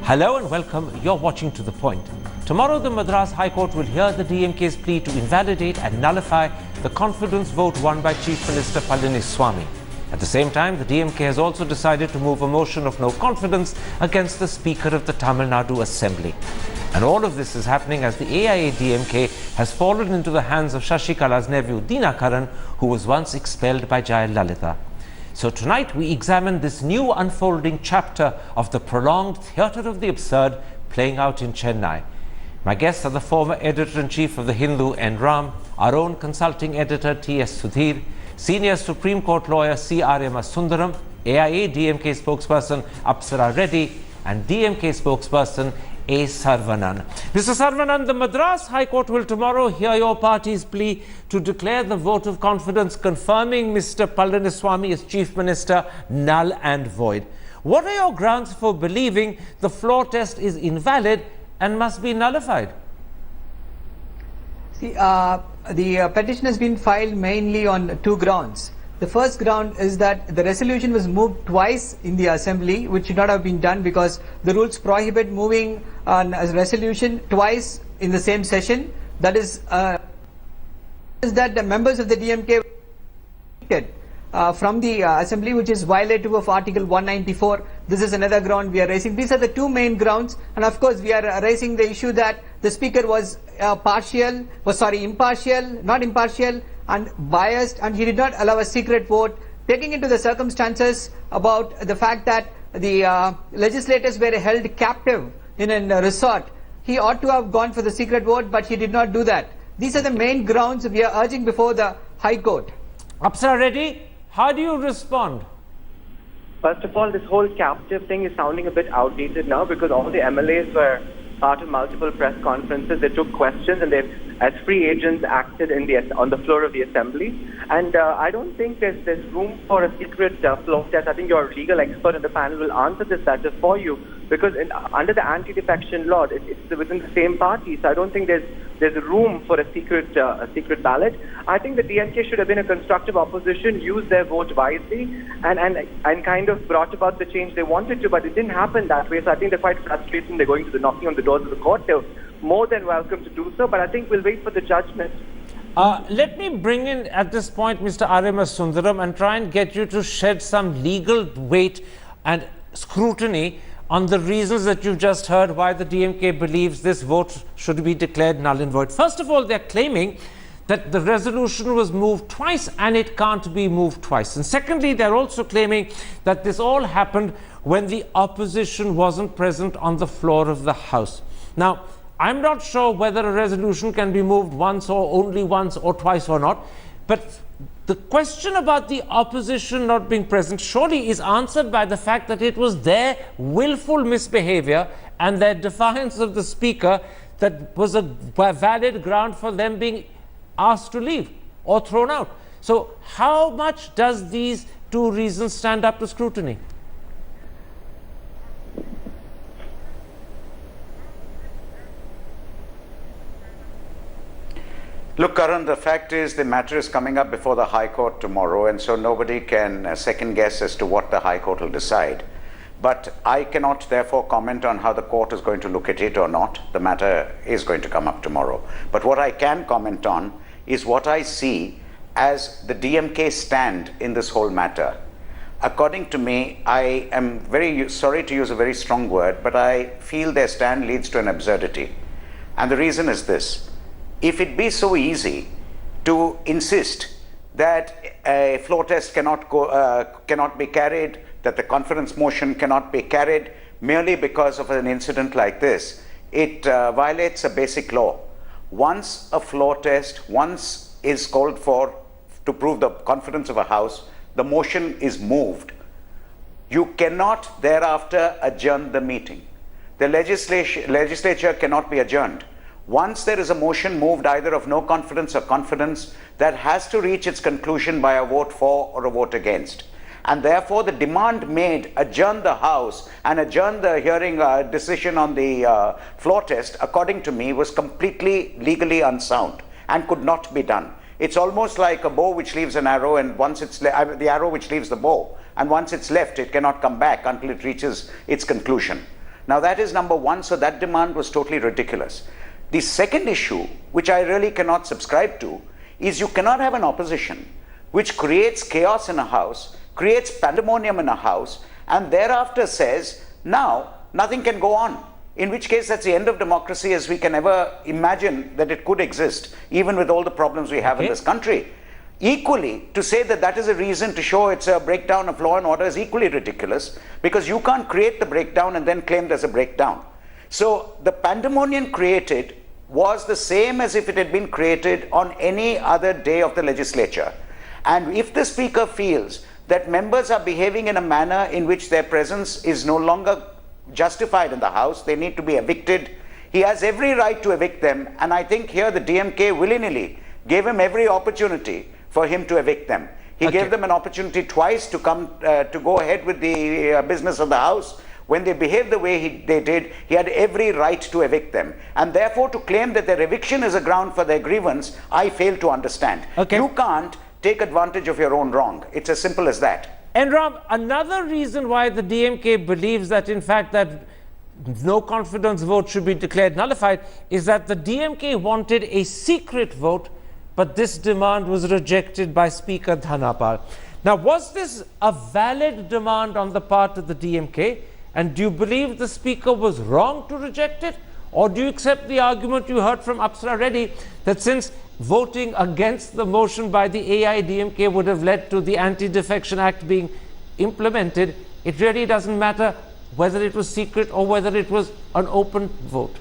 Hello and welcome. You're watching To The Point. Tomorrow, the Madras High Court will hear the DMK's plea to invalidate and nullify the confidence vote won by Chief Minister Palaniswami. At the same time, the DMK has also decided to move a motion of no confidence against the Speaker of the Tamil Nadu Assembly. And all of this is happening as the AIADMK has fallen into the hands of Shashikala's nephew Dinakaran, who was once expelled by Jayalalitha. So tonight we examine this new unfolding chapter of the prolonged theatre of the absurd playing out in Chennai. My guests are the former editor-in-chief of the Hindu N. Ram, our own consulting editor T.S. Sudhir, senior Supreme Court lawyer C.R.M. Sundaram, AIADMK spokesperson Apsara Reddy, and DMK spokesperson A. Sarvanan. Mr. Sarvanan, the Madras High Court will tomorrow hear your party's plea to declare the vote of confidence confirming Mr. Palaniswami as Chief Minister null and void. What are your grounds for believing the floor test is invalid and must be nullified? See, the petition has been filed mainly on two grounds. The first ground is that the resolution was moved twice in the assembly, which should not have been done because the rules prohibit moving a resolution twice in the same session. That is that the members of the DMK from the assembly, which is violative of Article 194. This is another ground we are raising. These are the two main grounds, and of course we are raising the issue that the speaker was impartial, not impartial, and biased, and he did not allow a secret vote, taking into the circumstances about the fact that the legislators were held captive in a resort. He ought to have gone for the secret vote, but he did not do that. These are the main grounds we are urging before the High Court. Apsara Reddy, how do you respond? First of all, this whole captive thing is sounding a bit outdated now because all the MLAs were part of multiple press conferences. They took questions and they've, as free agents, acted on the floor of the assembly. And I don't think there's room for a secret floor test. I think your legal expert on the panel will answer this matter for you because under the anti-defection law, it's within the same party. So I don't think there's room for a secret ballot. I think the DMK should have been a constructive opposition, used their vote wisely, and kind of brought about the change they wanted to, but it didn't happen that way. So I think they're quite frustrated. They're going to the knocking on the doors of the court. They're more than welcome to do so, but I think we'll wait for the judgment. Let me bring in at this point Mr. R.M. Sundaram and try and get you to shed some legal weight and scrutiny on the reasons that you've just heard why the DMK believes this vote should be declared null and void. First of all, they're claiming that the resolution was moved twice and it can't be moved twice. And secondly, they're also claiming that this all happened when the opposition wasn't present on the floor of the House. Now, I'm not sure whether a resolution can be moved once or only once or twice or not, but the question about the opposition not being present surely is answered by the fact that it was their willful misbehavior and their defiance of the Speaker that was a valid ground for them being asked to leave or thrown out. So how much does these two reasons stand up to scrutiny? Look, Karan, the fact is the matter is coming up before the High Court tomorrow, and so nobody can second guess as to what the High Court will decide. But I cannot therefore comment on how the court is going to look at it or not. The matter is going to come up tomorrow. But what I can comment on is what I see as the DMK stand in this whole matter. According to me, I am very sorry to use a very strong word, but I feel their stand leads to an absurdity. And the reason is this. If it be so easy to insist that a floor test cannot be carried, that the confidence motion cannot be carried merely because of an incident like this, it violates a basic law. Once a floor test, is called for to prove the confidence of a House, the motion is moved. You cannot thereafter adjourn the meeting. The legislature cannot be adjourned. Once there is a motion moved either of no confidence or confidence, that has to reach its conclusion by a vote for or a vote against. And therefore the demand made adjourn the House and adjourn the hearing decision on the floor test, according to me, was completely legally unsound and could not be done. It's almost like a bow which leaves an arrow, and once it's the arrow which leaves the bow, and once it's left, it cannot come back until it reaches its conclusion. Now that is number one, so that demand was totally ridiculous. The second issue, which I really cannot subscribe to, is you cannot have an opposition which creates chaos in a house, creates pandemonium in a house, and thereafter says, now nothing can go on. In which case, that's the end of democracy as we can ever imagine that it could exist, even with all the problems we have in this country. Equally, to say that that is a reason to show it's a breakdown of law and order is equally ridiculous, because you can't create the breakdown and then claim there's a breakdown. So the pandemonium created was the same as if it had been created on any other day of the legislature. And if the Speaker feels that members are behaving in a manner in which their presence is no longer justified in the House, they need to be evicted, he has every right to evict them. And I think here the DMK willy-nilly gave him every opportunity for him to evict them. He gave them an opportunity twice to come to go ahead with the business of the House. When they behaved the way they did, he had every right to evict them. And therefore, to claim that their eviction is a ground for their grievance, I fail to understand. You can't take advantage of your own wrong. It's as simple as that. And Ram, another reason why the DMK believes that, in fact, that no confidence vote should be declared nullified is that the DMK wanted a secret vote, but this demand was rejected by Speaker Dhanapal. Now, was this a valid demand on the part of the DMK? And do you believe the Speaker was wrong to reject it? Or do you accept the argument you heard from Apsara Reddy that since voting against the motion by the AIADMK would have led to the Anti-Defection Act being implemented, it really doesn't matter whether it was secret or whether it was an open vote?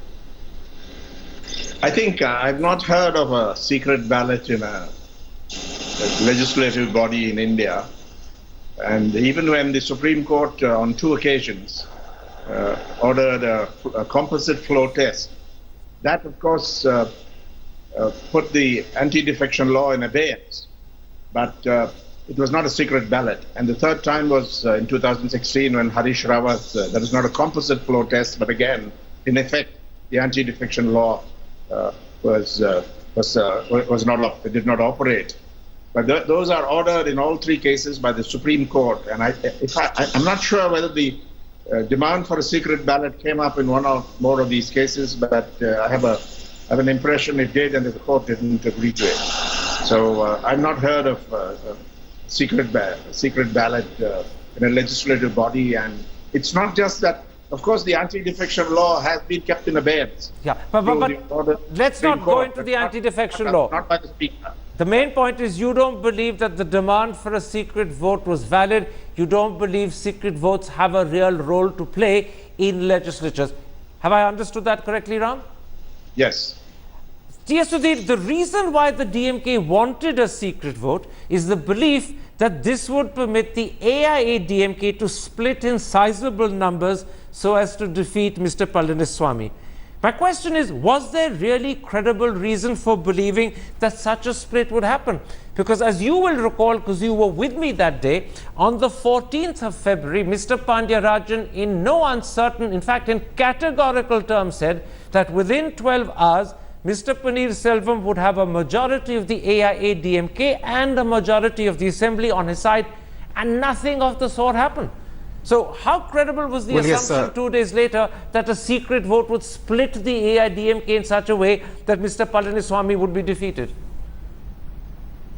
I think I've not heard of a secret ballot in a legislative body in India. And even when the Supreme Court on 2 occasions ordered a composite flow test, that of course put the anti-defection law in abeyance. But it was not a secret ballot. And the third time was in 2016 when Harish Rawat, that is not a composite flow test, but again, in effect, the anti-defection law did not operate. But those are ordered in all 3 cases by the Supreme Court. And I'm not sure whether the demand for a secret ballot came up in one or more of these cases, but I have an impression it did, and the court didn't agree to it. So I've not heard of secret ballot in a legislative body. And it's not just that. Of course, the anti-defection law has been kept in abeyance. Yeah, but let's not go into the anti-defection law. Not by the Speaker. The main point is you don't believe that the demand for a secret vote was valid. You don't believe secret votes have a real role to play in legislatures. Have I understood that correctly, Ram? Yes. Yes, Sudhir, the reason why the DMK wanted a secret vote is the belief that this would permit the AIADMK to split in sizable numbers so as to defeat Mr. Palaniswami. My question is, was there really credible reason for believing that such a split would happen? Because as you will recall, because you were with me that day, on the 14th of February, Mr. Pandya in no uncertain, in fact in categorical terms said that within 12 hours, Mr. Paneerselvam would have a majority of the AIADMK and a majority of the Assembly on his side, and nothing of the sort happened. So how credible was the assumption 2 days later that a secret vote would split the AIADMK in such a way that Mr. Palaniswami would be defeated?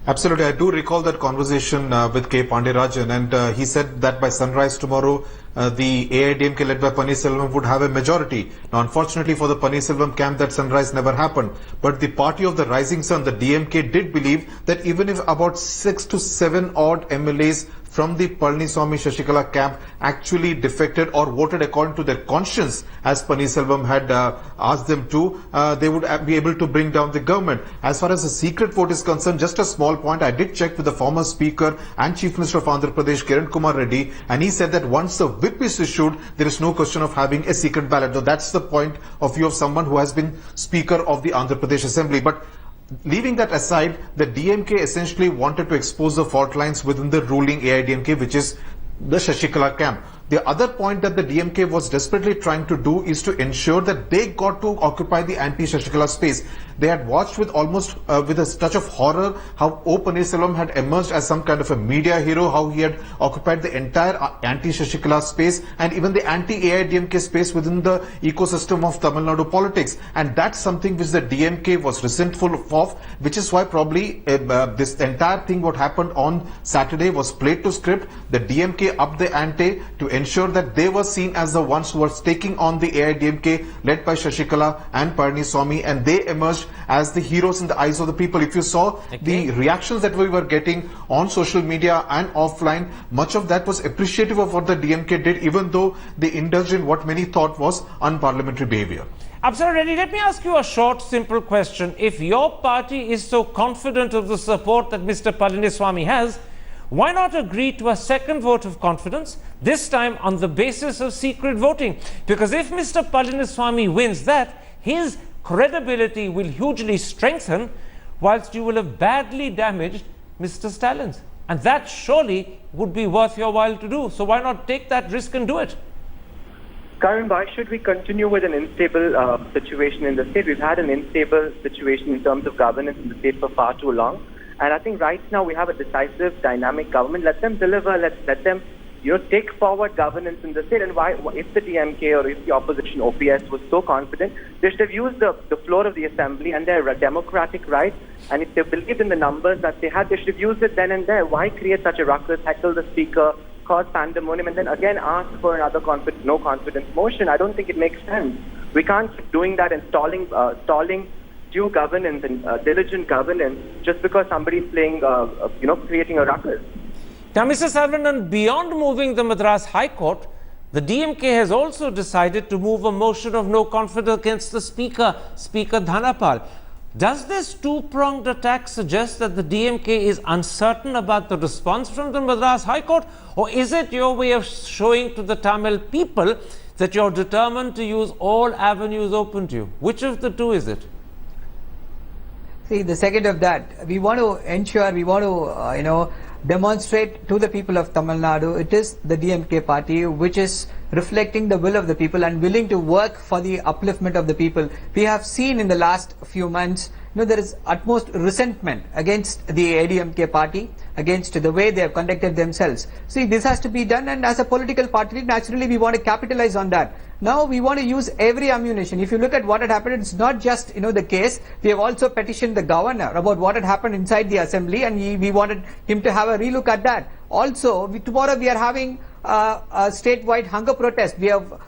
Absolutely. I do recall that conversation with K. Pandirajan, and he said that by sunrise tomorrow, the AIADMK led by Paneerselvam would have a majority. Now, unfortunately for the Paneerselvam camp, that sunrise never happened. But the party of the rising sun, the DMK, did believe that even if about 6 to 7 odd MLAs from the Palaniswami Shashikala camp actually defected or voted according to their conscience, as Paneerselvam had asked them to, they would be able to bring down the government. As far as the secret vote is concerned, just a small point, I did check with the former Speaker and Chief Minister of Andhra Pradesh, Kiran Kumar Reddy, and he said that once the whip is issued, there is no question of having a secret ballot. So that's the point of view of someone who has been Speaker of the Andhra Pradesh Assembly. But leaving that aside, the DMK essentially wanted to expose the fault lines within the ruling AIADMK, which is the Shashikala camp. The other point that the DMK was desperately trying to do is to ensure that they got to occupy the anti-Shashikala space. They had watched with almost with a touch of horror how O. Paneerselvam had emerged as some kind of a media hero, how he had occupied the entire anti-Shashikala space and even the anti-AIADMK space within the ecosystem of Tamil Nadu politics. And that's something which the DMK was resentful of, which is why probably this entire thing what happened on Saturday was played to script. The DMK upped the ante to ensure that they were seen as the ones who were taking on the AIADMK led by Shashikala and Palaniswami, and they emerged as the heroes in the eyes of the people. If you saw the reactions that we were getting on social media and offline, much of that was appreciative of what the DMK did, even though they indulged in what many thought was unparliamentary behavior. Absar Reddy, let me ask you a short, simple question. If your party is so confident of the support that Mr. Palaniswami has, why not agree to a second vote of confidence, this time on the basis of secret voting? Because if Mr. Palaniswami wins that, his credibility will hugely strengthen, whilst you will have badly damaged Mr. Stalin's. And that surely would be worth your while to do. So why not take that risk and do it? Karan, why should we continue with an unstable situation in the state? We've had an unstable situation in terms of governance in the state for far too long. And I think right now we have a decisive, dynamic government. Let them deliver. Let them, take forward governance in the state. And why, if the DMK or if the opposition OPS was so confident, they should have used the floor of the assembly and their democratic right. And if they believed in the numbers that they had, they should have used it then and there. Why create such a ruckus, heckle the speaker, cause pandemonium, and then again ask for another no confidence motion? I don't think it makes sense. We can't keep doing that and stalling due governance and diligent governance just because somebody's playing, creating a ruckus. Now, Mr. Saravanan, beyond moving the Madras High Court, the DMK has also decided to move a motion of no confidence against the Speaker, Speaker Dhanapal. Does this two-pronged attack suggest that the DMK is uncertain about the response from the Madras High Court, or is it your way of showing to the Tamil people that you're determined to use all avenues open to you? Which of the two is it? See, the second of that, we want to ensure, we want to, demonstrate to the people of Tamil Nadu, it is the DMK party which is reflecting the will of the people and willing to work for the upliftment of the people. We have seen in the last few months, there is utmost resentment against the AIADMK party, against the way they have conducted themselves. See, this has to be done, and as a political party, naturally we want to capitalize on that. Now we want to use every ammunition. If you look at what had happened, it's not just the case. We have also petitioned the governor about what had happened inside the assembly, and we wanted him to have a relook at that. Also, tomorrow we are having a statewide hunger protest.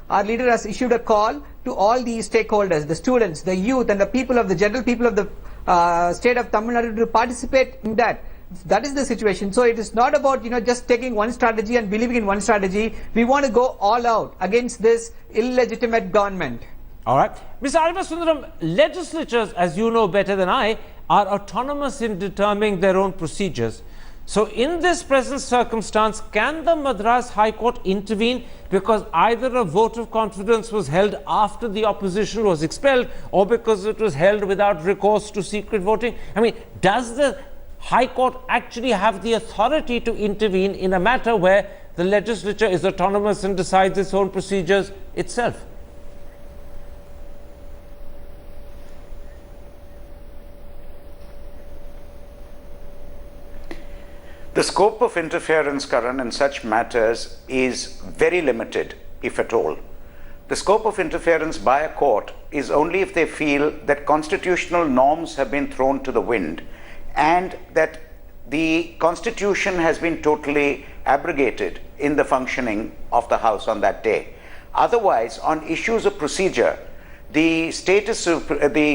Our leader has issued a call to all the stakeholders, the students, the youth, and the people of the general people of the state of Tamil Nadu to participate in that. That is the situation. So it is not about just taking one strategy and believing in one strategy. We want to go all out against this illegitimate government. All right. Mr. Sundaram, legislatures, as you know better than I, are autonomous in determining their own procedures. So in this present circumstance, can the Madras High Court intervene because either a vote of confidence was held after the opposition was expelled or because it was held without recourse to secret voting? I mean, does the High Court actually have the authority to intervene in a matter where the legislature is autonomous and decides its own procedures itself? The scope of interference, Karan, in such matters is very limited, if at all. The scope of interference by a court is only if they feel that constitutional norms have been thrown to the wind and that the Constitution has been totally abrogated in the functioning of the House on that day. Otherwise, on issues of procedure, the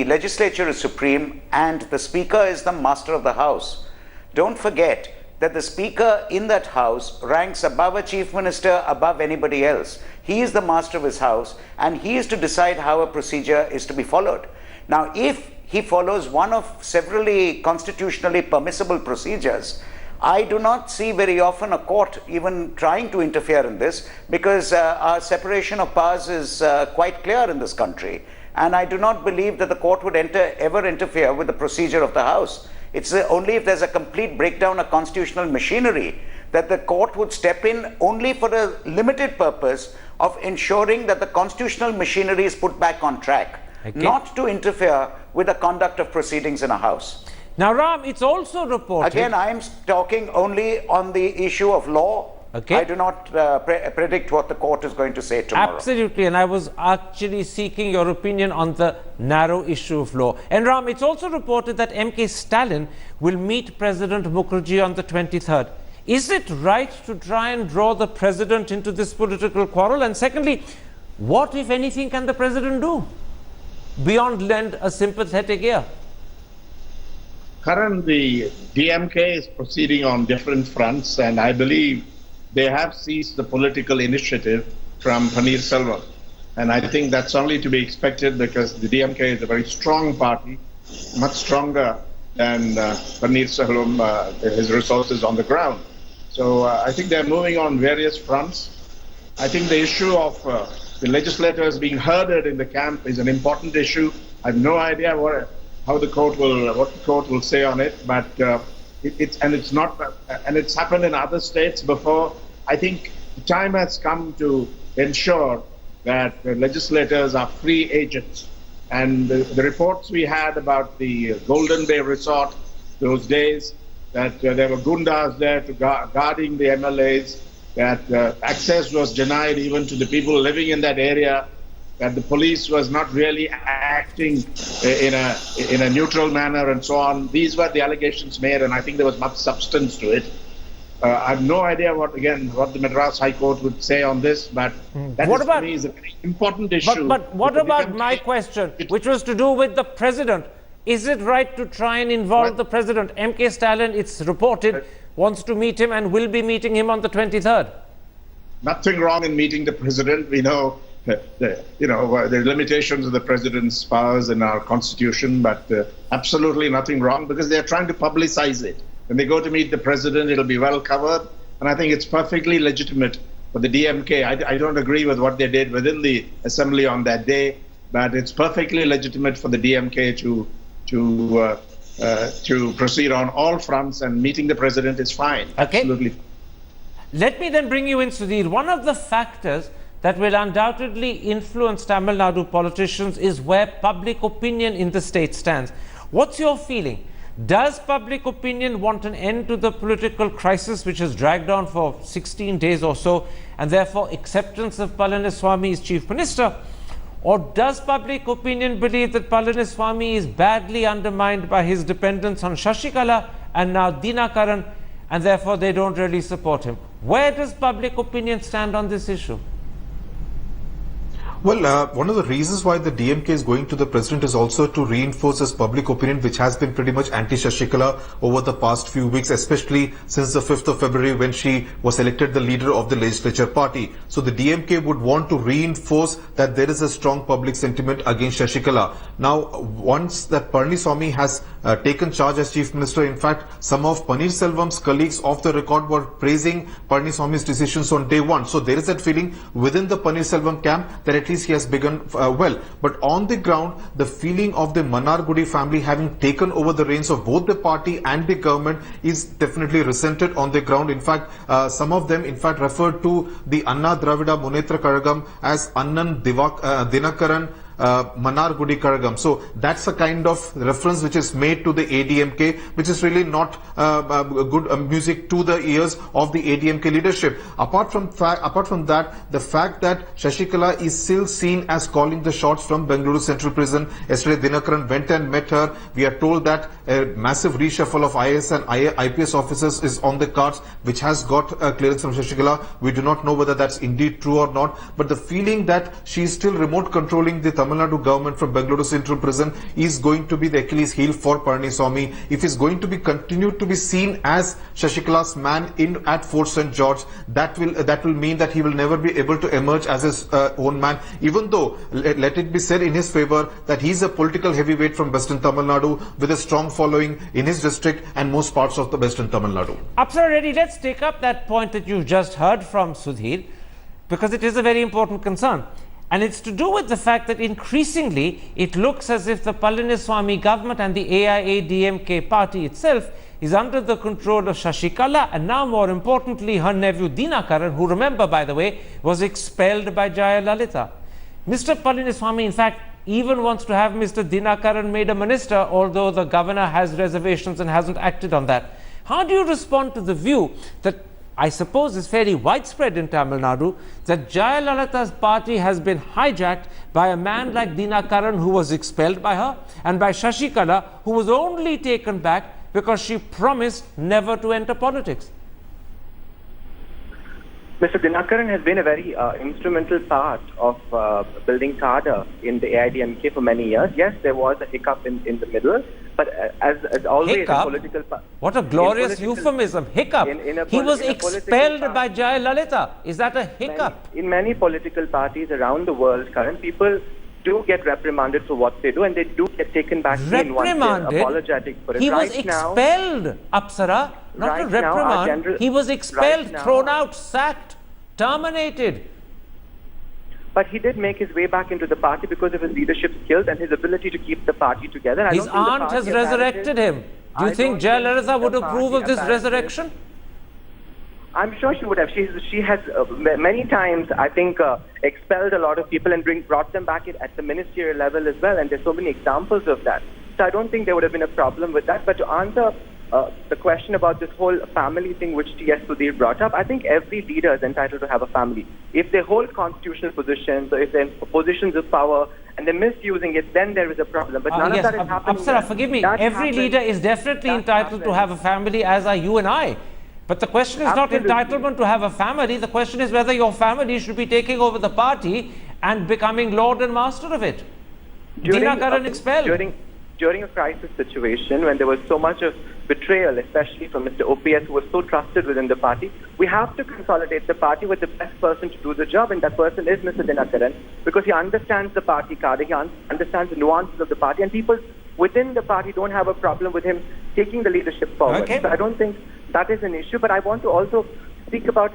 legislature is supreme and the Speaker is the master of the House. Don't forget that the Speaker in that House ranks above a Chief Minister, above anybody else. He is the master of his House and he is to decide how a procedure is to be followed. Now, if he follows one of severally constitutionally permissible procedures, I do not see very often a court even trying to interfere in this, because our separation of powers is quite clear in this country. And I do not believe that the court would ever interfere with the procedure of the House. It's only if there's a complete breakdown of constitutional machinery that the court would step in only for a limited purpose of ensuring that the constitutional machinery is put back on track, not to interfere with the conduct of proceedings in a house. Now, Ram, it's also reported... Again, I am talking only on the issue of law. I do not predict what the court is going to say tomorrow. Absolutely, and I was actually seeking your opinion on the narrow issue of law. And Ram, it's also reported that MK Stalin will meet President Mukherjee on the 23rd. Is it right to try and draw the president into this political quarrel? And secondly, what, if anything, can the president do beyond lend a sympathetic ear? Karan, the DMK is proceeding on different fronts, and I believe they have seized the political initiative from Paneerselvam. And I think that's only to be expected because the DMK is a very strong party, much stronger than Paneerselvam, his resources on the ground. So I think they're moving on various fronts. I think the issue of the legislators being herded in the camp is an important issue. I have no idea what the court will say on it, but it's happened in other states before. I think the time has come to ensure that the legislators are free agents. And the reports we had about the Golden Bay Resort those days, that there were gundas there to guarding the MLAs, that access was denied even to the people living in that area, that the police was not really acting in a neutral manner and so on. These were the allegations made, and I think there was much substance to it. I have no idea what the Madras High Court would say on this, but that to me is a very important issue. But what about my question, which was to do with the president? Is it right to try and involve the president? MK Stalin, it's reported, wants to meet him and will be meeting him on the 23rd. Nothing wrong in meeting the president. We know the limitations of the president's powers in our constitution, but absolutely nothing wrong because they're trying to publicize it. When they go to meet the president, it'll be well covered. And I think it's perfectly legitimate for the DMK. I don't agree with what they did within the assembly on that day, but it's perfectly legitimate for the DMK to proceed on all fronts, and meeting the president is fine. Okay. Absolutely. Let me then bring you in, Sudhir. One of the factors that will undoubtedly influence Tamil Nadu politicians is where public opinion in the state stands. What's your feeling? Does public opinion want an end to the political crisis which has dragged on for 16 days or so, and therefore acceptance of Palaniswami as Chief Minister? Or does public opinion believe that Palaniswamy is badly undermined by his dependence on Shashikala and now Dinakaran, and therefore they don't really support him? Where does public opinion stand on this issue? Well, one of the reasons why the DMK is going to the president is also to reinforce his public opinion, which has been pretty much anti-Shashikala over the past few weeks, especially since the 5th of February when she was elected the leader of the legislature party. So the DMK would want to reinforce that there is a strong public sentiment against Shashikala. Now, once that Palaniswamy has taken charge as Chief Minister, in fact, some of Paneerselvam's colleagues off the record were praising Palaniswamy's decisions on day one. So there is that feeling within the Paneerselvam camp that at least he has begun well. But on the ground, the feeling of the Mannargudi family having taken over the reins of both the party and the government is definitely resented on the ground. In fact, some of them in fact referred to the Anna Dravida Munnetra Kazhagam as Annan Dinakaran Mannargudi Kazhagam. So that's a kind of reference which is made to the ADMK, which is really not good music to the ears of the ADMK leadership. Apart from that, the fact that Shashikala is still seen as calling the shots from Bengaluru Central Prison. Yesterday, Dinakaran went and met her. We are told that a massive reshuffle of IAS and IPS officers is on the cards, which has got clearance from Shashikala. We do not know whether that's indeed true or not, but the feeling that she is still remote controlling the Tamil Nadu government from Bengaluru Central Prison is going to be the Achilles heel for Palaniswamy. If he's going to be continued to be seen as Shashikala's man at Fort St. George, that will mean that he will never be able to emerge as his own man, even though, let it be said in his favor, that he's a political heavyweight from Western Tamil Nadu with a strong following in his district and most parts of the Western Tamil Nadu. Apsara Reddy, let's take up that point that you've just heard from Sudhir, because it is a very important concern. And it's to do with the fact that increasingly it looks as if the Palaniswamy government and the AIADMK party itself is under the control of Shashikala and now, more importantly, her nephew Dinakaran, who, remember, by the way, was expelled by Jayalalitha. Mr. Palaniswami, in fact, even wants to have Mr. Dinakaran made a minister, although the governor has reservations and hasn't acted on that. How do you respond to the view that I suppose is fairly widespread in Tamil Nadu, that Jayalalitha's party has been hijacked by a man like Dinakaran, who was expelled by her, and by Shashikala, who was only taken back because she promised never to enter politics? Mr. Dinakaran has been a very instrumental part of building cadre in the AIADMK for many years. Yes, there was a hiccup in the middle, but as always, hiccup? political What a glorious euphemism, hiccup. He was expelled by Jayalalitha. Is that a hiccup? In many political parties around the world, current people do get reprimanded for what they do, and they do get taken back in once they're apologetic for it. He was expelled, Apsara, not a reprimand. He was expelled, thrown out, sacked, terminated. But he did make his way back into the party because of his leadership skills and his ability to keep the party together. His aunt has resurrected him. Do you think Jayalalitha would approve of this resurrection? I'm sure she would have. She has many times, I think, expelled a lot of people and brought them back at the ministerial level as well. And there's so many examples of that. So I don't think there would have been a problem with that. But to answer the question about this whole family thing which T.S. Sudhir brought up, I think every leader is entitled to have a family. If they hold constitutional positions or if they're in positions of power and they're misusing it, then there is a problem. But none of that is happening. Apsara, forgive me. Every leader is definitely entitled to have a family, as are you and I. But the question is not entitlement to have a family. The question is whether your family should be taking over the party and becoming lord and master of it. Dinakaran expelled. During a crisis situation, when there was so much of betrayal, especially from Mr. OPS, who was so trusted within the party, we have to consolidate the party with the best person to do the job, and that person is Mr. Dinakaran, because he understands the party cadre, he understands the nuances of the party, and people within the party don't have a problem with him taking the leadership forward. Okay. So I don't think that is an issue, but I want to also speak about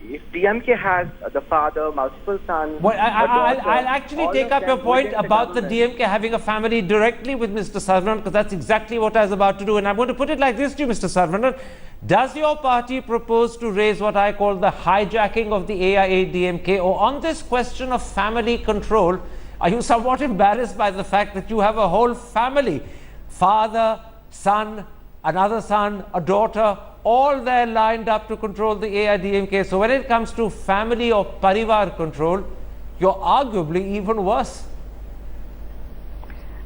if DMK has the father, multiple sons... Well, I'll actually take up your point about the DMK having a family directly with Mr. Saravanan, because that's exactly what I was about to do. And I'm going to put it like this to you, Mr. Saravanan. Does your party propose to raise what I call the hijacking of the AIADMK, or on this question of family control, are you somewhat embarrassed by the fact that you have a whole family, father, son, another son, a daughter, all there lined up to control the AIADMK? So when it comes to family or parivar control, you're arguably even worse.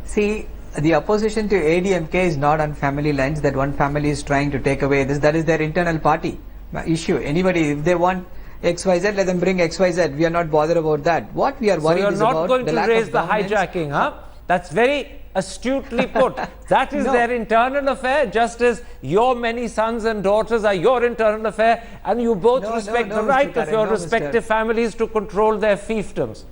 See, the opposition to ADMK is not on family lines, that one family is trying to take away this. That is their internal party issue. Anybody, if they want XYZ, let them bring XYZ. We are not bothered about that. What we are worried is about the lack of governance. So you're not going to raise the hijacking, huh? That's very astutely put. That is their internal affair, just as your many sons and daughters are your internal affair, and you both respect the right of your respective families to control their fiefdoms.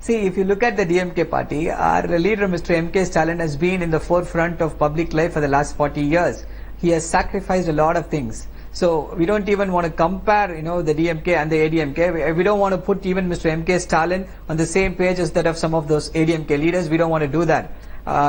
See, if you look at the DMK party, our leader, Mr. MK Stalin, has been in the forefront of public life for the last 40 years. He has sacrificed a lot of things. So we don't even want to compare, the DMK and the ADMK. We don't want to put even Mr. MK Stalin on the same page as that of some of those ADMK leaders. We don't want to do that.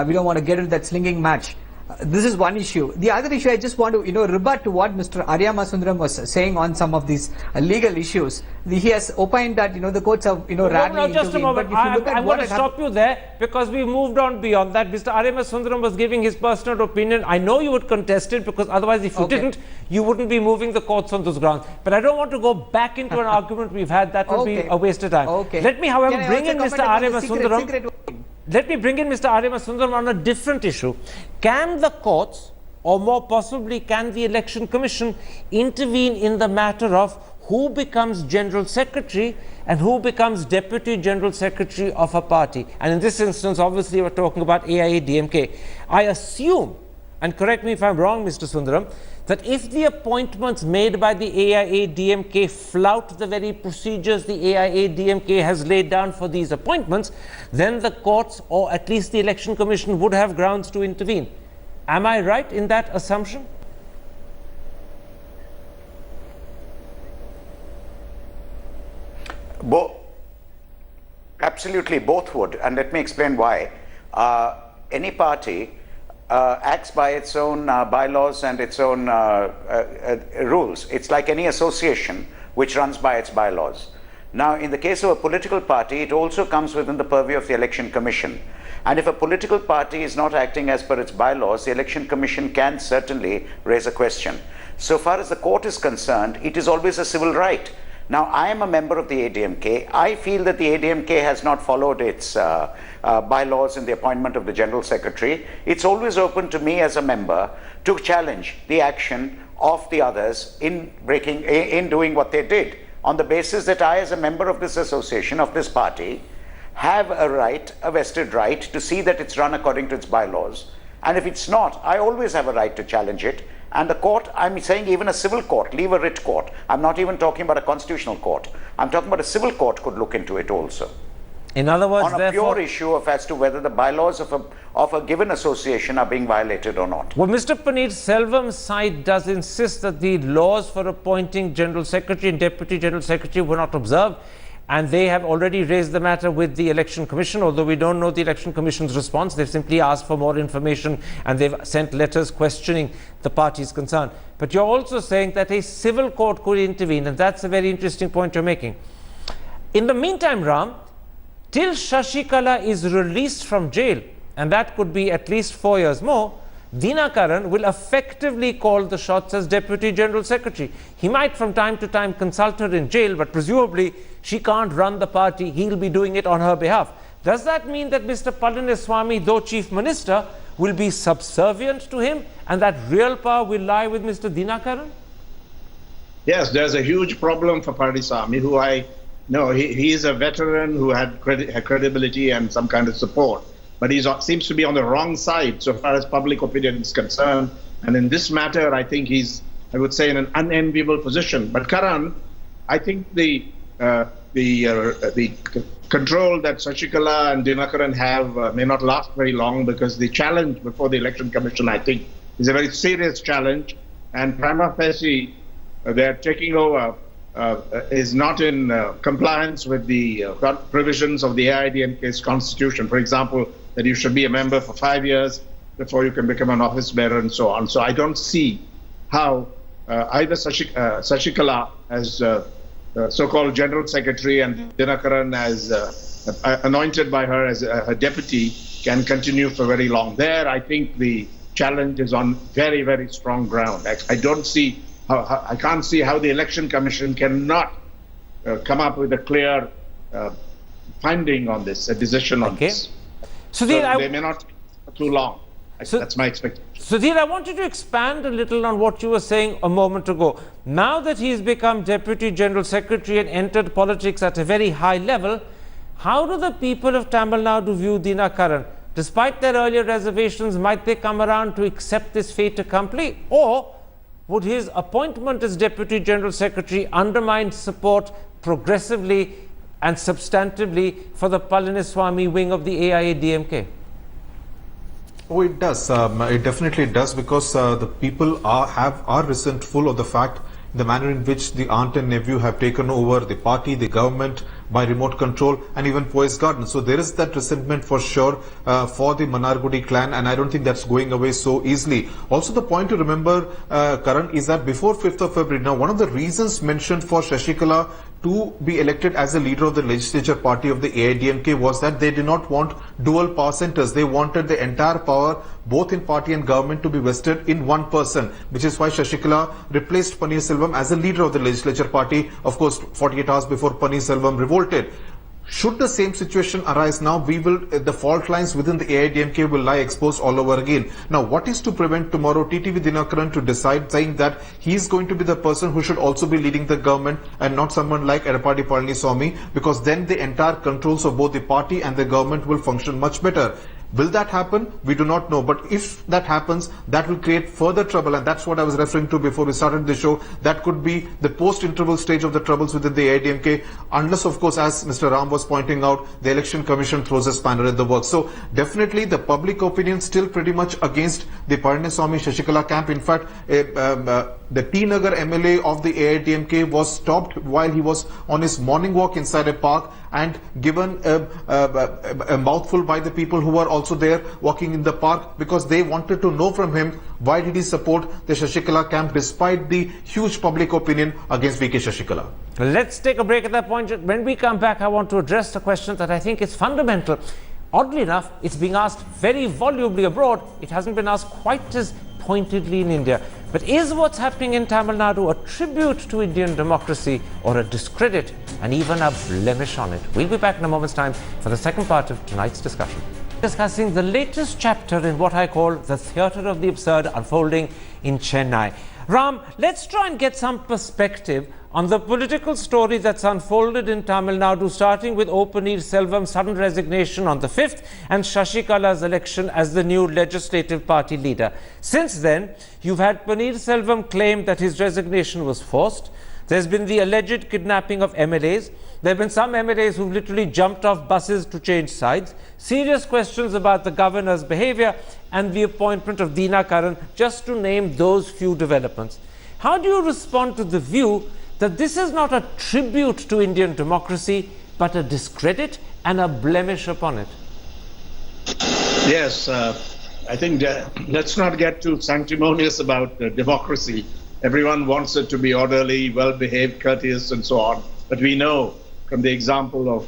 We don't want to get into that slinging match. This is one issue. The other issue, I just want to, rebut to what Mr. Aryamasundram was saying on some of these legal issues. He has opined that, the courts have, No, just a moment. I want to stop you there, because we moved on beyond that. Mr. Aryamasundram was giving his personal opinion. I know you would contest it, because otherwise, if you didn't, you wouldn't be moving the courts on those grounds. But I don't want to go back into an argument we've had. That would be a waste of time. Let me, however, bring in Mr. Aryamasundram. Let me bring in Mr. Aryamasundram on a different issue. Can the courts, or more possibly can the Election Commission, intervene in the matter of who becomes General Secretary and who becomes Deputy General Secretary of a party? And in this instance, obviously, we're talking about AIADMK. I assume, and correct me if I'm wrong, Mr. Sundaram, that if the appointments made by the AIADMK flout the very procedures the AIADMK has laid down for these appointments, then the courts, or at least the Election Commission, would have grounds to intervene. Am I right in that assumption? Absolutely, both would, and let me explain why. Any party acts by its own bylaws and its own rules. It's like any association which runs by its bylaws. Now, in the case of a political party, it also comes within the purview of the Election Commission. And if a political party is not acting as per its bylaws, the Election Commission can certainly raise a question. So far as the court is concerned, it is always a civil right. Now, I am a member of the AIADMK. I feel that the AIADMK has not followed its bylaws in the appointment of the General Secretary. It's always open to me as a member to challenge the action of the others in doing what they did, on the basis that I, as a member of this association, of this party, have a right, a vested right, to see that it's run according to its bylaws. And if it's not, I always have a right to challenge it. And the court, I'm saying even a civil court, leave a writ court. I'm not even talking about a constitutional court. I'm talking about a civil court could look into it also. In other words, on a pure issue of as to whether the bylaws of a given association are being violated or not. Well, Mr. Paneerselvam's side does insist that the laws for appointing General Secretary and Deputy General Secretary were not observed, and they have already raised the matter with the Election Commission, although we don't know the Election Commission's response. They've simply asked for more information and they've sent letters questioning the parties concerned. But you're also saying that a civil court could intervene, and that's a very interesting point you're making. In the meantime, Ram, till Shashikala is released from jail, and that could be at least 4 years more, Dinakaran will effectively call the shots as Deputy General Secretary. He might from time to time consult her in jail, but presumably she can't run the party. He'll be doing it on her behalf. Does that mean that Mr. Palaniswami, though Chief Minister, will be subservient to him, and that real power will lie with Mr. Dinakaran? Yes, there's a huge problem for Palaniswami, who he is a veteran who had credibility and some kind of support. But he seems to be on the wrong side so far as public opinion is concerned. And in this matter, I think he's, I would say, in an unenviable position. But Karan, I think the control that Shashikala and Dinakaran have may not last very long, because the challenge before the Election Commission, I think, is a very serious challenge. And prima facie, they're taking over is not in compliance with the provisions of the AIADMK's constitution. For example, that you should be a member for 5 years before you can become an office bearer and so on. So I don't see how either Shashikala as so-called General Secretary and Dinakaran as anointed by her as her deputy can continue for very long. There, I think the challenge is on very, very strong ground. I don't see I can't see how the Election Commission cannot come up with a clear finding on this, a decision on this. Sudhir, they may not take too long. That's my expectation. Sudhir, I want you to expand a little on what you were saying a moment ago. Now that he's become Deputy General Secretary and entered politics at a very high level, how do the people of Tamil Nadu view Dinakaran? Despite their earlier reservations, might they come around to accept this fait accompli? Or would his appointment as Deputy General Secretary undermine support progressively and substantively for the Palaniswamy wing of the AIADMK? Oh, it does. It definitely does, because the people are resentful of the fact, the manner in which the aunt and nephew have taken over the party, the government, by remote control, and even Poise Garden. So there is that resentment for sure for the Manargudi clan, and I don't think that's going away so easily. Also, the point to remember, Karan, is that before 5th of February, now one of the reasons mentioned for Shashikala to be elected as a leader of the legislature party of the AIADMK was that they did not want dual power centers. They wanted the entire power, both in party and government, to be vested in one person, which is why Shashikala replaced Paneerselvam as a leader of the legislature party, of course 48 hours before Paneerselvam revolted. Should the same situation arise now, the fault lines within the AIADMK will lie exposed all over again. Now, what is to prevent tomorrow TTV Dinakaran to decide, saying that he is going to be the person who should also be leading the government and not someone like Edappadi Palaniswami, because then the entire controls of both the party and the government will function much better. Will that happen? We do not know. But if that happens, that will create further trouble. And that's what I was referring to before we started the show. That could be the post-interval stage of the troubles within the AIADMK. Unless, of course, as Mr. Ram was pointing out, the Election Commission throws a spanner in the works. So definitely the public opinion still pretty much against the Palaniswamy Shashikala camp. In fact, the T Nagar MLA of the AIADMK was stopped while he was on his morning walk inside a park and given a mouthful by the people who were also there walking in the park, because they wanted to know from him why did he support the Shashikala camp despite the huge public opinion against VK Shashikala. Let's take a break at that point. When we come back, I want to address the question that I think is fundamental. Oddly enough, it's being asked very volubly abroad. It hasn't been asked quite as pointedly in India. But is what's happening in Tamil Nadu a tribute to Indian democracy or a discredit and even a blemish on it? We'll be back in a moment's time for the second part of tonight's discussion. Discussing the latest chapter in what I call the theatre of the absurd unfolding in Chennai. Ram, let's try and get some perspective on the political story that's unfolded in Tamil Nadu, starting with O. Selvam's sudden resignation on the 5th and Shashikala's election as the new legislative party leader. Since then, you've had Selvam claim that his resignation was forced. There's been the alleged kidnapping of MLAs. There have been some MLAs who've literally jumped off buses to change sides. Serious questions about the governor's behavior and the appointment of Dinakaran, just to name those few developments. How do you respond to the view that this is not a tribute to Indian democracy, but a discredit and a blemish upon it? Yes, I think let's not get too sanctimonious about democracy. Everyone wants it to be orderly, well-behaved, courteous, and so on. But we know from the example of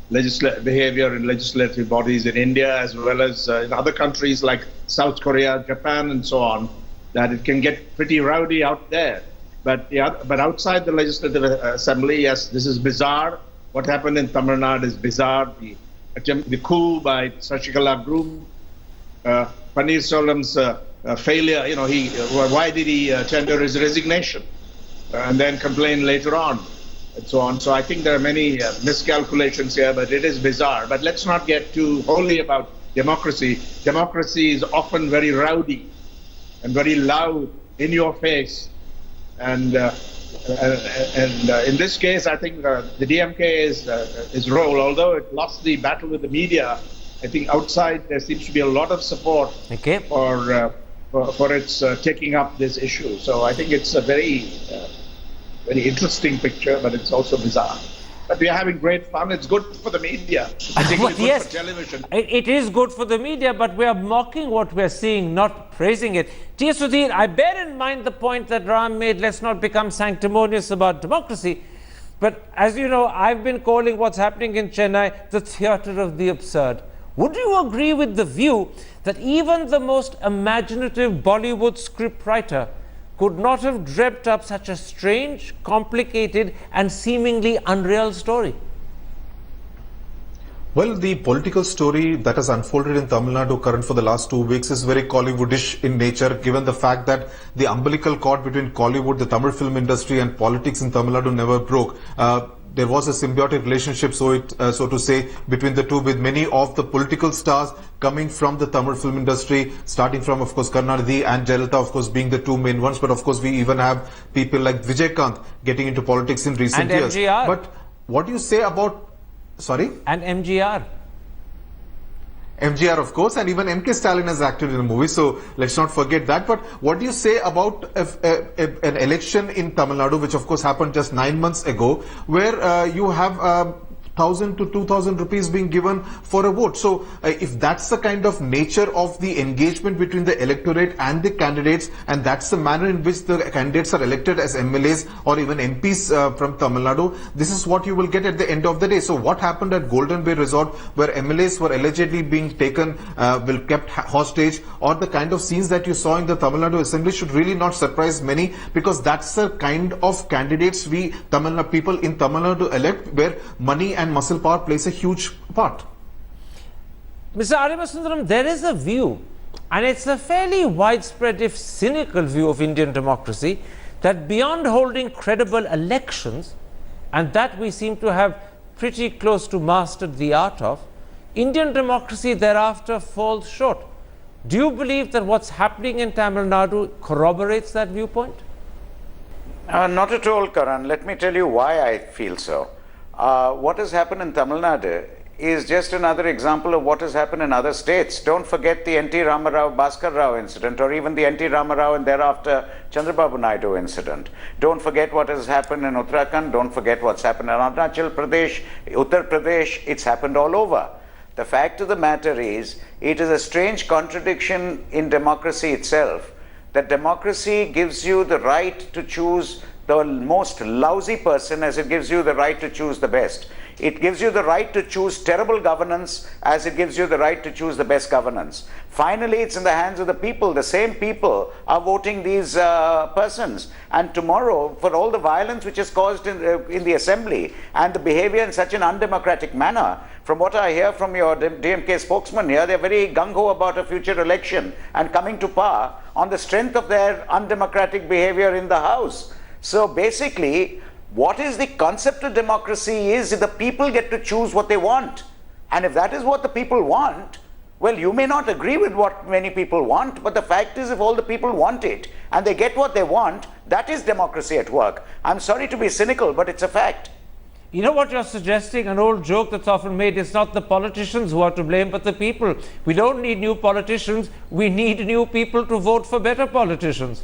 behavior in legislative bodies in India, as well as in other countries like South Korea, Japan, and so on, that it can get pretty rowdy out there. But outside the Legislative Assembly, yes, this is bizarre. What happened in Tamil Nadu is bizarre. The coup by Shashikala group, Selvam's failure, why did he tender his resignation and then complain later on and so on. So I think there are many miscalculations here, but it is bizarre. But let's not get too wholly about democracy. Democracy is often very rowdy and very loud, in your face. And in this case, I think the DMK is role, although it lost the battle with the media, I think outside there seems to be a lot of support for its taking up this issue. So I think it's a very interesting picture, but it's also bizarre. But we are having great fun. It's good for the media, particularly good for television. It is good for the media, but we are mocking what we are seeing, not praising it. T. Sudhir, I bear in mind the point that Ram made, let's not become sanctimonious about democracy. But as you know, I've been calling what's happening in Chennai the theatre of the absurd. Would you agree with the view that even the most imaginative Bollywood scriptwriter could not have dreamt up such a strange, complicated and seemingly unreal story? Well, the political story that has unfolded in Tamil Nadu current for the last 2 weeks is very Kollywoodish in nature, given the fact that the umbilical cord between Kollywood, the Tamil film industry and politics in Tamil Nadu never broke. There was a symbiotic relationship, so to say, between the two, with many of the political stars coming from the Tamil film industry, starting from, of course, Karunanidhi and Jayalalitha, of course, being the two main ones. But, of course, we even have people like Vijaykanth getting into politics in recent years. And MGR. But what do you say about... Sorry? And MGR. MGR, of course, and even MK Stalin has acted in a movie, so let's not forget that. But what do you say about an election in Tamil Nadu, which of course happened just 9 months ago, where you have 1,000 to 2,000 rupees being given for a vote? So if that's the kind of nature of the engagement between the electorate and the candidates, and that's the manner in which the candidates are elected as MLAs or even MPs from Tamil Nadu, this is what you will get at the end of the day. So what happened at Golden Bay Resort, where MLAs were allegedly being taken, kept hostage, or the kind of scenes that you saw in the Tamil Nadu Assembly should really not surprise many, because that's the kind of candidates we people in Tamil Nadu elect, where money and muscle power plays a huge part. Mr. Arimasundaram, there is a view, and it's a fairly widespread, if cynical view of Indian democracy, that beyond holding credible elections, and that we seem to have pretty close to mastered the art of, Indian democracy thereafter falls short. Do you believe that what's happening in Tamil Nadu corroborates that viewpoint? Not at all, Karan. Let me tell you why I feel so. What has happened in Tamil Nadu is just another example of what has happened in other states. Don't forget the N.T. Ramarao Bhaskar Rao incident, or even the N.T. Ramarao and thereafter Chandrababu Naidu incident. Don't forget what has happened in Uttarakhand. Don't forget what's happened in Arunachal Pradesh, Uttar Pradesh. It's happened all over. The fact of the matter is, it is a strange contradiction in democracy itself, that democracy gives you the right to choose the most lousy person as it gives you the right to choose the best. It gives you the right to choose terrible governance as it gives you the right to choose the best governance. Finally, it's in the hands of the people. The same people are voting these persons. And tomorrow, for all the violence which is caused in the assembly and the behavior in such an undemocratic manner, from what I hear from your DMK spokesman here, they're very gung-ho about a future election and coming to power on the strength of their undemocratic behavior in the House. So basically, what is the concept of democracy is the people get to choose what they want. And if that is what the people want, well, you may not agree with what many people want, but the fact is if all the people want it and they get what they want, that is democracy at work. I'm sorry to be cynical, but it's a fact. You know what you're suggesting? An old joke that's often made, it's not the politicians who are to blame, but the people. We don't need new politicians. We need new people to vote for better politicians.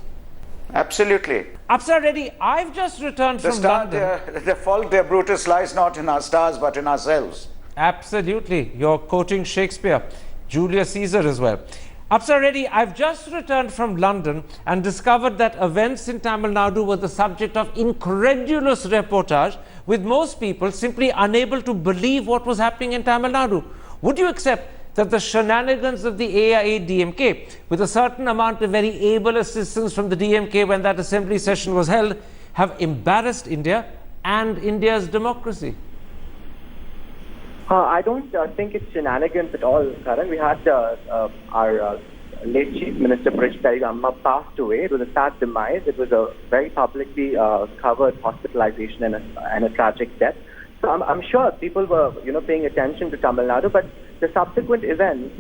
Absolutely. Apsara Reddy, I've just returned from London. The fault there, Brutus, lies not in our stars, but in ourselves. Absolutely. You're quoting Shakespeare, Julius Caesar as well. Apsara Reddy, I've just returned from London and discovered that events in Tamil Nadu were the subject of incredulous reportage, with most people simply unable to believe what was happening in Tamil Nadu. Would you accept that the shenanigans of the AIADMK, with a certain amount of very able assistance from the DMK when that assembly session was held, have embarrassed India and India's democracy? I don't think it's shenanigans at all, Karan. We had our late Chief Minister Edappadi passed away. It was a sad demise. It was a very publicly covered hospitalization and a tragic death. So I'm sure people were, paying attention to Tamil Nadu, but the subsequent events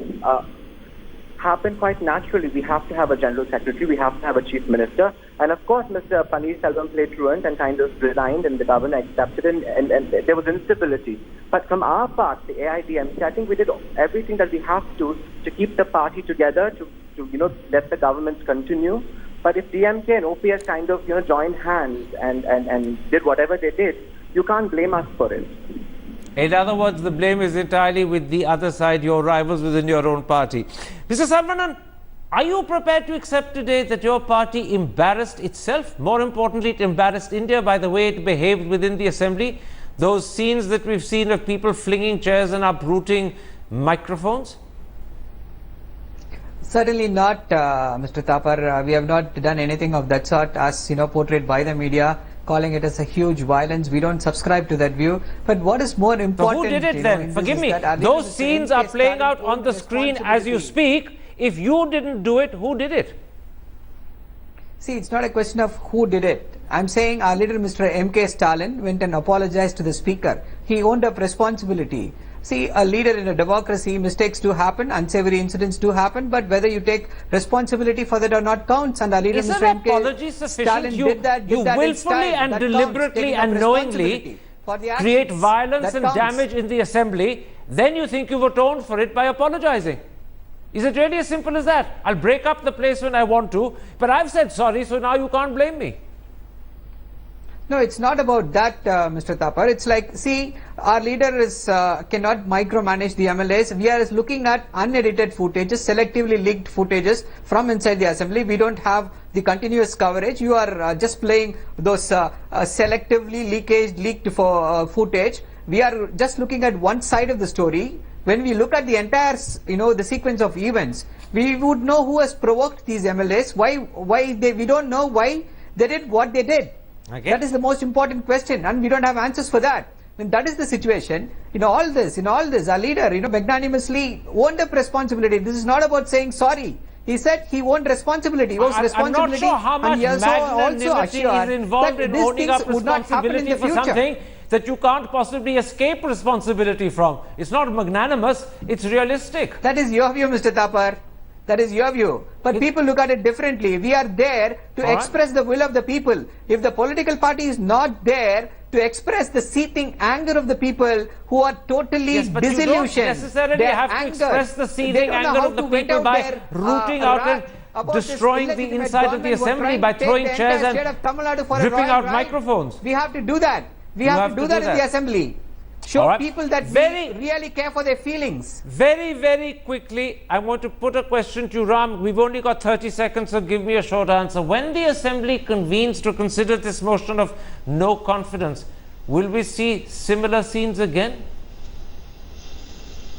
happen quite naturally. We have to have a General Secretary, we have to have a Chief Minister, and of course Mr. Palaniswami played truant and kind of resigned, and the government accepted it, and there was instability. But from our part, the AIADMK, I think we did everything that we have to keep the party together, to let the government continue. But if DMK and OPS kind of joined hands and did whatever they did, you can't blame us for it. In other words, the blame is entirely with the other side, your rivals within your own party. Mr. Saravanan, are you prepared to accept today that your party embarrassed itself? More importantly, it embarrassed India by the way it behaved within the assembly? Those scenes that we've seen of people flinging chairs and uprooting microphones? Certainly not, Mr. Thapar. We have not done anything of that sort as portrayed by the media, calling it as a huge violence. We don't subscribe to that view. But what is more important... So who did it then? Forgive me. Those scenes are playing out on the screen as you speak. If you didn't do it, who did it? See, it's not a question of who did it. I'm saying our leader, Mr. MK Stalin, went and apologized to the speaker. He owned up responsibility. See, a leader in a democracy, mistakes do happen, unsavory incidents do happen, but whether you take responsibility for that or not counts. And our leader, Mr. MK Stalin, did that you willfully and deliberately and knowingly create violence and damage in the assembly, then you think you've atoned for it by apologizing. Is it really as simple as that? I'll break up the place when I want to, but I've said sorry, so now you can't blame me. No, it's not about that, Mr. Thapar. It's like, see, our leader cannot micromanage the MLAs. We are looking at unedited footages, selectively leaked footages from inside the assembly. We don't have the continuous coverage. You are just playing those selectively leaked footage. We are just looking at one side of the story. When we look at the entire, the sequence of events, we would know who has provoked these MLAs, we don't know why they did what they did. Okay. That is the most important question, and we don't have answers for that. When that is the situation, in all this, our leader, magnanimously owned up responsibility. This is not about saying sorry. He said he owned responsibility. He was responsibility. I'm not sure how much magnanimity is involved in owning up responsibility for something that you can't possibly escape responsibility from. It's not magnanimous, it's realistic. That is your view, Mr. Thapar. That is your view. But people look at it differently. We are there to express the will of the people. If the political party is not there to express the seething anger of the people who are totally but disillusioned, you don't necessarily have to express the seething anger of the people by rooting out and destroying the inside of the assembly by throwing chairs and ripping out microphones. We have to do that. We have to do that in the assembly. Show people that we really care for their feelings. Very, very quickly, I want to put a question to you, Ram. We've only got 30 seconds, so give me a short answer. When the assembly convenes to consider this motion of no confidence, will we see similar scenes again?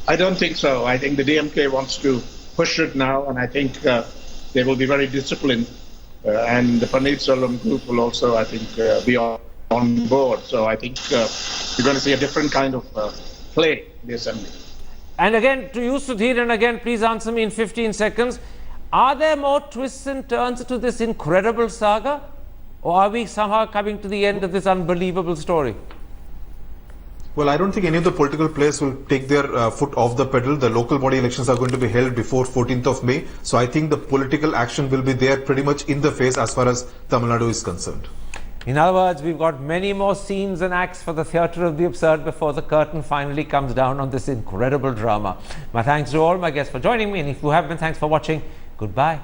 I don't think so. I think the DMK wants to push it now, and I think they will be very disciplined. And the Pannirselvam group will also, I think, be on board. So I think you're going to see a different kind of play in the assembly. And again, to you, Sudhir, and again, please answer me in 15 seconds. Are there more twists and turns to this incredible saga? Or are we somehow coming to the end of this unbelievable story? Well, I don't think any of the political players will take their foot off the pedal. The local body elections are going to be held before 14th of May. So I think the political action will be there pretty much in the face as far as Tamil Nadu is concerned. In other words, we've got many more scenes and acts for the theatre of the absurd before the curtain finally comes down on this incredible drama. My thanks to all my guests for joining me, and if you have been, thanks for watching. Goodbye.